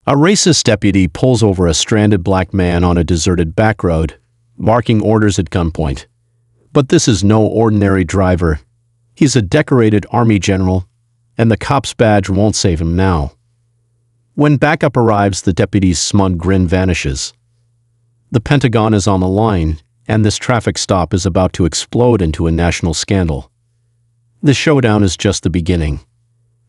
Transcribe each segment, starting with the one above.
A racist deputy pulls over a stranded black man on a deserted back road, barking orders at gunpoint. But this is no ordinary driver. He's a decorated army general, and the cop's badge won't save him now. When backup arrives, the deputy's smug grin vanishes. The Pentagon is on the line, and this traffic stop is about to explode into a national scandal. The showdown is just the beginning.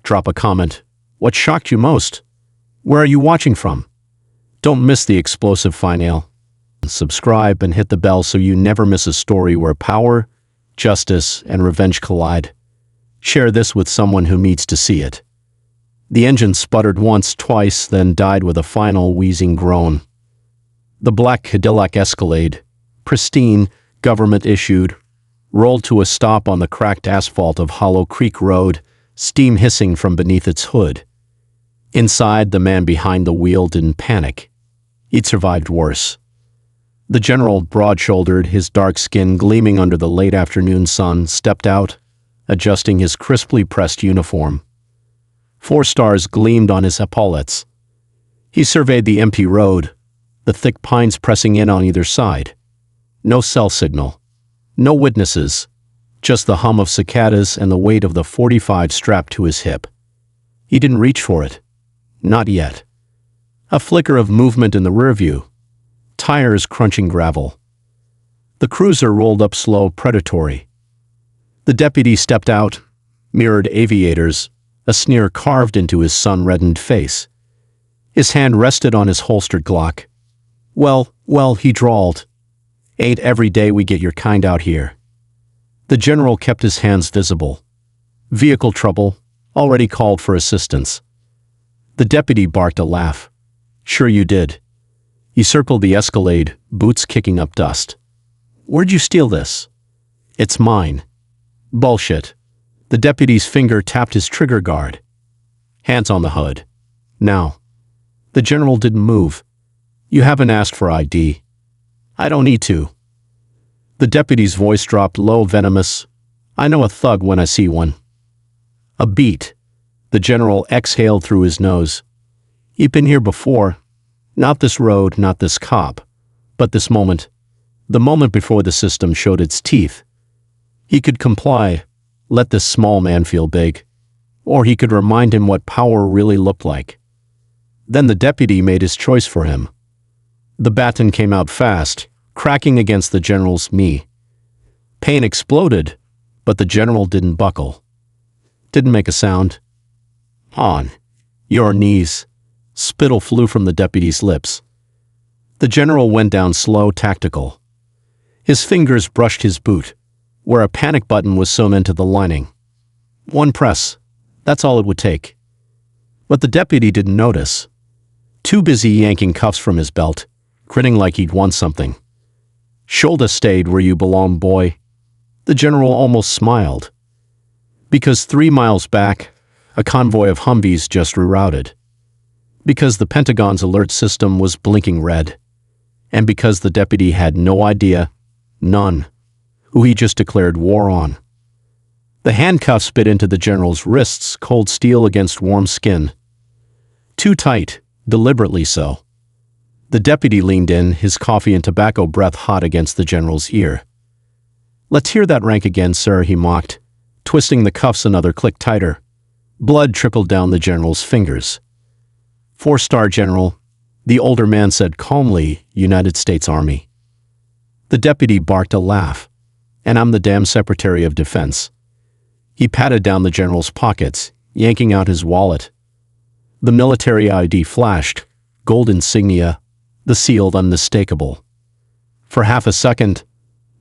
Drop a comment. What shocked you most? Where are you watching from? Don't miss the explosive finale. Subscribe and hit the bell so you never miss a story where power, justice, and revenge collide. Share this with someone who needs to see it. The engine sputtered once, twice, then died with a final wheezing groan. The black Cadillac Escalade, pristine, government-issued, rolled to a stop on the cracked asphalt of Hollow Creek Road, steam hissing from beneath its hood. Inside, the man behind the wheel didn't panic. He'd survived worse. The general, broad-shouldered, his dark skin gleaming under the late afternoon sun, stepped out, adjusting his crisply pressed uniform. 4 stars gleamed on his epaulettes. He surveyed the empty road, the thick pines pressing in on either side. No cell signal. No witnesses. Just the hum of cicadas and the weight of the .45 strapped to his hip. He didn't reach for it. Not yet. A flicker of movement in the rearview. Tires crunching gravel. The cruiser rolled up slow, predatory. The deputy stepped out, mirrored aviators, a sneer carved into his sun-reddened face. His hand rested on his holstered Glock. Well, he drawled. Ain't every day we get your kind out here. The general kept his hands visible. Vehicle trouble, already called for assistance. The deputy barked a laugh. Sure you did. He circled the Escalade, boots kicking up dust. Where'd you steal this? It's mine. Bullshit. The deputy's finger tapped his trigger guard. Hands on the hood. Now. The general didn't move. You haven't asked for ID. I don't need to. The deputy's voice dropped low, venomous. I know a thug when I see one. A beat. The general exhaled through his nose. You've been here before. Not this road, not this cop. But this moment. The moment before the system showed its teeth. He could comply, let this small man feel big. Or he could remind him what power really looked like. Then the deputy made his choice for him. The baton came out fast, cracking against the general's knee. Pain exploded, but the general didn't buckle. Didn't make a sound. On your knees. Spittle flew from the deputy's lips. The general went down slow, tactical. His fingers brushed his boot, where a panic button was sewn into the lining. One press. That's all it would take. But the deputy didn't notice. Too busy yanking cuffs from his belt, grinning like he'd won something. Shoulder stayed where you belong, boy. The general almost smiled. Because 3 miles back, a convoy of Humvees just rerouted. Because the Pentagon's alert system was blinking red. And because the deputy had no idea, none, who he just declared war on. The handcuffs bit into the general's wrists, cold steel against warm skin. Too tight, deliberately so. The deputy leaned in, his coffee and tobacco breath hot against the general's ear. Let's hear that rank again, sir, he mocked, twisting the cuffs another click tighter. Blood trickled down the general's fingers. 4-star general, the older man said calmly, United States Army. The deputy barked a laugh. And I'm the damn Secretary of Defense. He patted down the general's pockets, yanking out his wallet. The military ID flashed, gold insignia, the seal unmistakable. For half a second,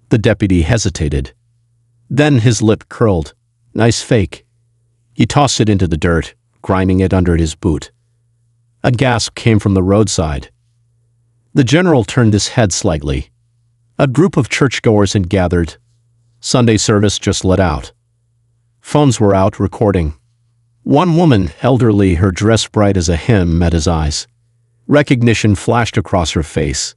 the deputy hesitated. Then his lip curled. Nice fake. He tossed it into the dirt, grinding it under his boot. A gasp came from the roadside. The general turned his head slightly. A group of churchgoers had gathered. Sunday service just let out. Phones were out, recording. One woman, elderly, her dress bright as a hymn, met his eyes. Recognition flashed across her face.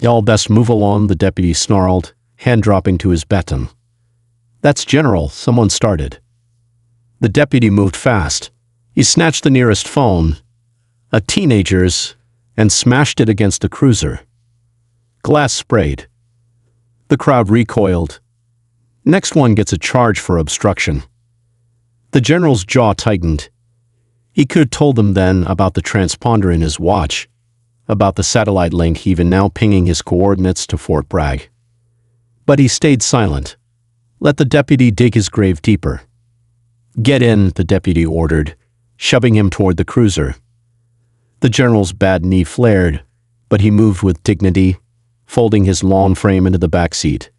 Y'all best move along, the deputy snarled, hand dropping to his baton. That's General, someone started. The deputy moved fast. He snatched the nearest phone. a teenager's, and smashed it against a cruiser. Glass sprayed. The crowd recoiled. Next one gets a charge for obstruction. The general's jaw tightened. He could have told them then about the transponder in his watch, about the satellite link even now pinging his coordinates to Fort Bragg. But he stayed silent. Let the deputy dig his grave deeper. "Get in," the deputy ordered, shoving him toward the cruiser. The general's bad knee flared, but he moved with dignity, folding his long frame into the back seat.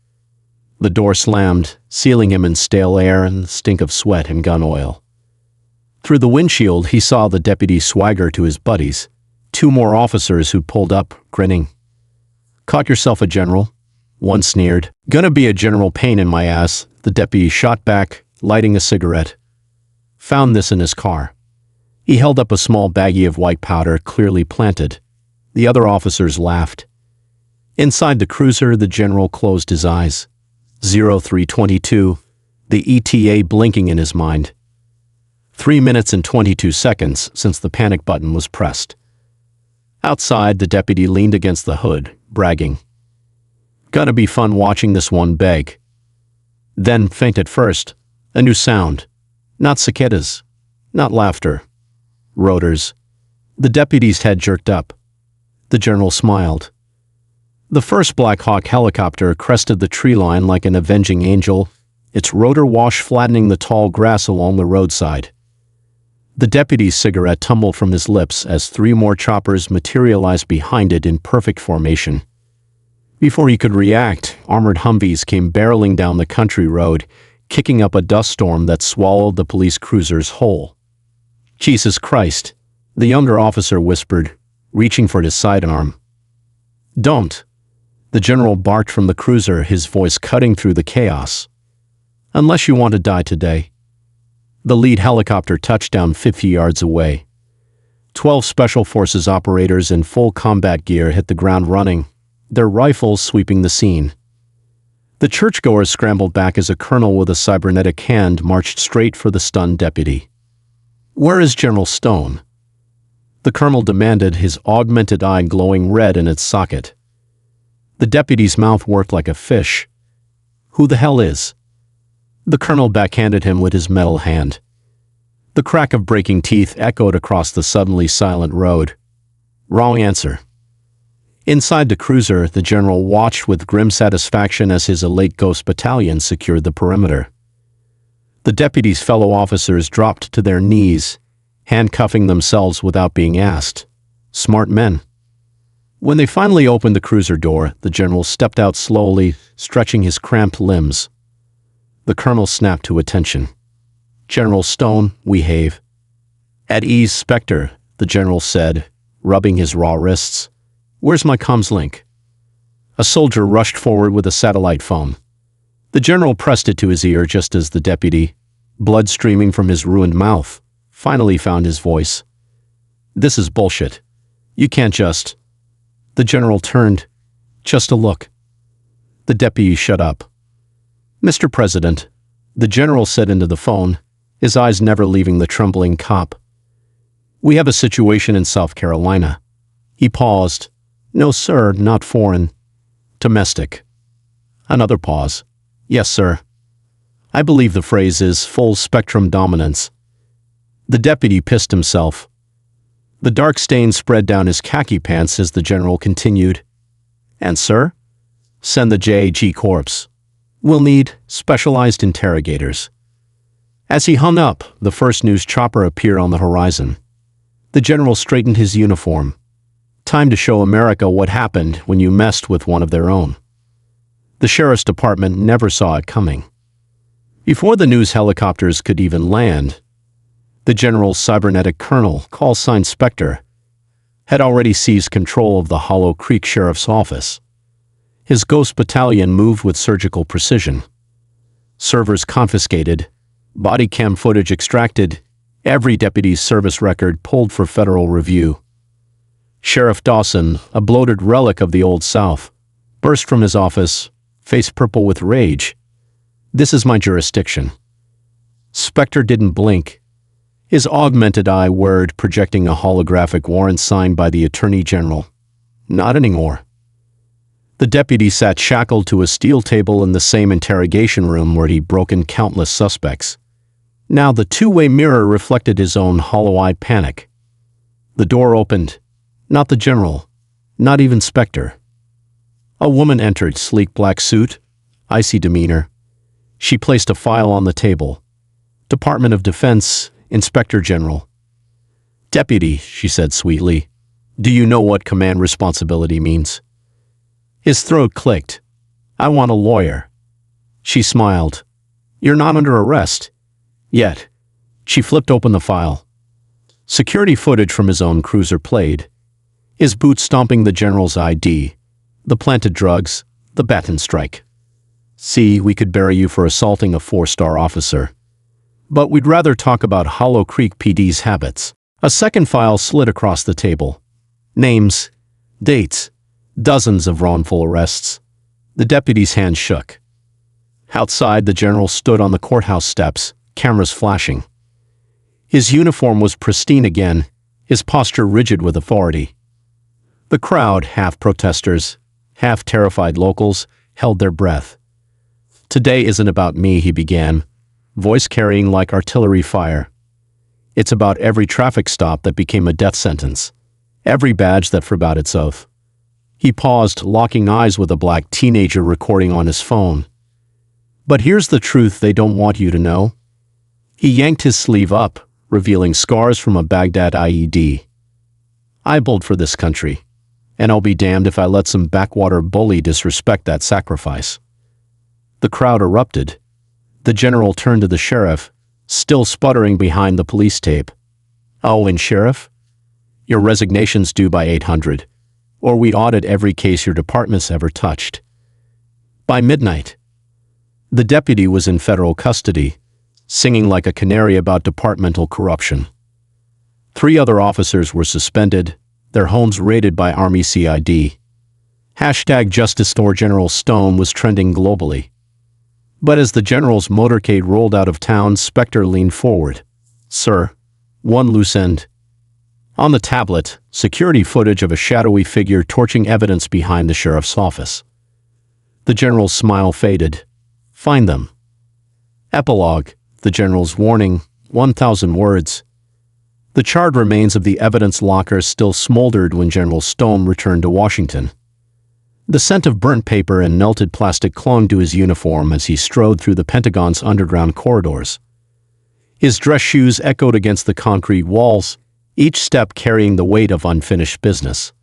The door slammed, sealing him in stale air and the stink of sweat and gun oil. Through the windshield, he saw the deputy swagger to his buddies, two more officers who pulled up, grinning. "Caught yourself a general?" One sneered. "Gonna be a general pain in my ass," the deputy shot back, lighting a cigarette. Found this in his car. He held up a small baggie of white powder, clearly planted. The other officers laughed. Inside the cruiser, the general closed his eyes. 0322, the ETA blinking in his mind. 3 minutes and 22 seconds since the panic button was pressed. Outside, the deputy leaned against the hood, bragging. "Gonna be fun watching this one beg." Then, faint at first, a new sound. Not cicadas, not laughter. Rotors. The deputy's head jerked up. The general smiled. The first Black Hawk helicopter crested the tree line like an avenging angel, its rotor wash flattening the tall grass along the roadside. The deputy's cigarette tumbled from his lips as 3 more choppers materialized behind it in perfect formation. Before he could react, armored Humvees came barreling down the country road, kicking up a dust storm that swallowed the police cruisers whole. "Jesus Christ," the younger officer whispered, reaching for his sidearm. "Don't," the general barked from the cruiser, his voice cutting through the chaos. "Unless you want to die today." The lead helicopter touched down 50 yards away. 12 Special Forces operators in full combat gear hit the ground running, their rifles sweeping the scene. The churchgoers scrambled back as a colonel with a cybernetic hand marched straight for the stunned deputy. "Where is General Stone?" The colonel demanded, his augmented eye glowing red in its socket. The deputy's mouth worked like a fish. "Who the hell is?" The colonel backhanded him with his metal hand. The crack of breaking teeth echoed across the suddenly silent road. "Wrong answer." Inside the cruiser, the general watched with grim satisfaction as his elite Ghost Battalion secured the perimeter. The deputy's fellow officers dropped to their knees, handcuffing themselves without being asked. Smart men. When they finally opened the cruiser door, the general stepped out slowly, stretching his cramped limbs. The colonel snapped to attention. "General Stone, we have." "At ease, Spectre," the general said, rubbing his raw wrists. "Where's my comms link?" A soldier rushed forward with a satellite phone. The general pressed it to his ear just as the deputy, blood streaming from his ruined mouth, finally found his voice. "This is bullshit. You can't just..." The general turned. "Just a look." The deputy shut up. "Mr. President," the general said into the phone, his eyes never leaving the trembling cop. "We have a situation in South Carolina." He paused. "No, sir, not foreign. Domestic." Another pause. "Yes, sir. I believe the phrase is full spectrum dominance." The deputy pissed himself. The dark stain spread down his khaki pants as the general continued. "And, sir? Send the JAG Corps. We'll need specialized interrogators." As he hung up, the first news chopper appeared on the horizon. The general straightened his uniform. Time to show America what happened when you messed with one of their own. The sheriff's department never saw it coming. Before the news helicopters could even land, the general's cybernetic colonel, call sign Spectre, had already seized control of the Hollow Creek Sheriff's Office. His Ghost Battalion moved with surgical precision. Servers confiscated, body cam footage extracted, every deputy's service record pulled for federal review. Sheriff Dawson, a bloated relic of the Old South, burst from his office, face purple with rage. "This is my jurisdiction." Spectre didn't blink. His augmented eye whirred, projecting a holographic warrant signed by the Attorney General. Not anymore. The deputy sat shackled to a steel table in the same interrogation room where he'd broken countless suspects. Now the two-way mirror reflected his own hollow-eyed panic. The door opened. Not the general. Not even Spectre. A woman entered, sleek black suit, icy demeanor. She placed a file on the table. Department of Defense, Inspector General. Deputy, she said sweetly, do you know what command responsibility means? His throat clicked. I want a lawyer. She smiled. You're not under arrest. Yet. She flipped open the file. Security footage from his own cruiser played. His boots stomping the general's ID. The planted drugs. The baton strike. See, we could bury you for assaulting a 4-star officer. But we'd rather talk about Hollow Creek PD's habits. A second file slid across the table. Names. Dates. Dozens of wrongful arrests. The deputy's hand shook. Outside, the general stood on the courthouse steps, cameras flashing. His uniform was pristine again, his posture rigid with authority. The crowd, half protesters, half terrified locals, held their breath. Today isn't about me, he began, voice carrying like artillery fire. It's about every traffic stop that became a death sentence, every badge that forgot its oath. He paused, locking eyes with a black teenager recording on his phone. But here's the truth they don't want you to know. He yanked his sleeve up, revealing scars from a Baghdad IED. I bowled for this country, and I'll be damned if I let some backwater bully disrespect that sacrifice. The crowd erupted. The general turned to the sheriff, still sputtering behind the police tape. Oh, and sheriff? Your resignation's due by 800, or we audit every case your department's ever touched. By midnight, the deputy was in federal custody, singing like a canary about departmental corruption. 3 other officers were suspended, their homes raided by Army CID. Hashtag Justice for General Stone was trending globally. But as the general's motorcade rolled out of town, Spectre leaned forward. Sir, one loose end. On the tablet, security footage of a shadowy figure torching evidence behind the sheriff's office. The general's smile faded. Find them. Epilogue, the general's warning, 1,000 words. The charred remains of the evidence locker still smoldered when General Stone returned to Washington. The scent of burnt paper and melted plastic clung to his uniform as he strode through the Pentagon's underground corridors. His dress shoes echoed against the concrete walls, each step carrying the weight of unfinished business.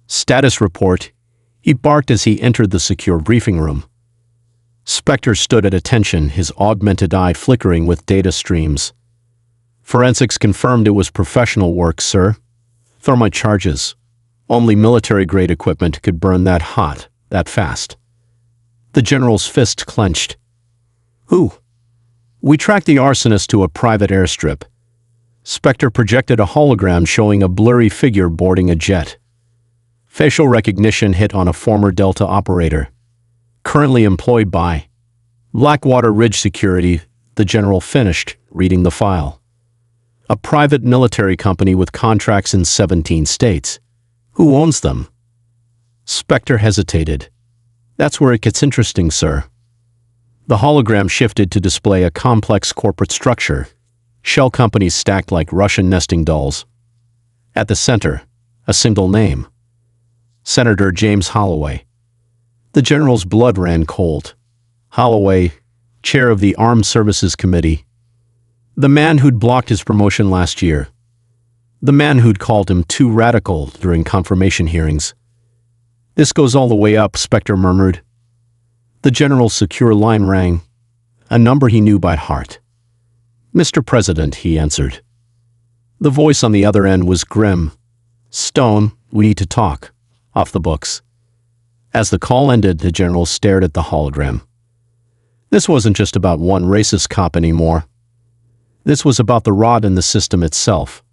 Status report, he barked as he entered the secure briefing room. Spectre stood at attention, his augmented eye flickering with data streams. Forensics confirmed it was professional work, sir. Thermite charges. Only military-grade equipment could burn that hot, that fast. The general's fist clenched. Who? We tracked the arsonist to a private airstrip. Spectre projected a hologram showing a blurry figure boarding a jet. Facial recognition hit on a former Delta operator. Currently employed by Blackwater Ridge Security, the general finished, reading the file. A private military company with contracts in 17 states. Who owns them? Spectre hesitated. That's where it gets interesting, sir. The hologram shifted to display a complex corporate structure, shell companies stacked like Russian nesting dolls. At the center, a single name. Senator James Holloway. The general's blood ran cold. Holloway, chair of the Armed Services Committee. The man who'd blocked his promotion last year. The man who'd called him too radical during confirmation hearings. This goes all the way up, Spectre murmured. The general's secure line rang, a number he knew by heart. Mr. President, he answered. The voice on the other end was grim. Stone, we need to talk. Off the books. As the call ended, the general stared at the hologram. This wasn't just about one racist cop anymore. This was about the rot in the system itself.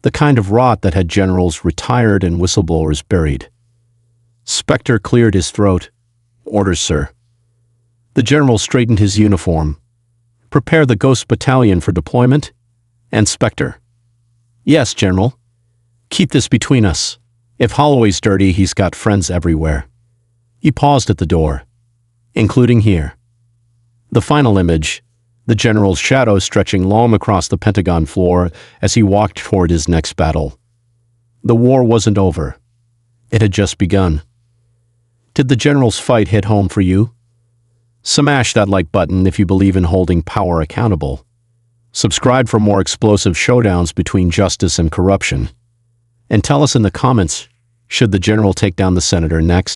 The kind of rot that had generals retired and whistleblowers buried. Spectre cleared his throat. Orders, sir. The general straightened his uniform. Prepare the Ghost Battalion for deployment? Inspector. Yes, General. Keep this between us. If Holloway's dirty, he's got friends everywhere. He paused at the door, including here. The final image, the general's shadow stretching long across the Pentagon floor as he walked toward his next battle. The war wasn't over. It had just begun. Did the general's fight hit home for you? Smash that like button if you believe in holding power accountable. Subscribe for more explosive showdowns between justice and corruption. And tell us in the comments, should the general take down the senator next?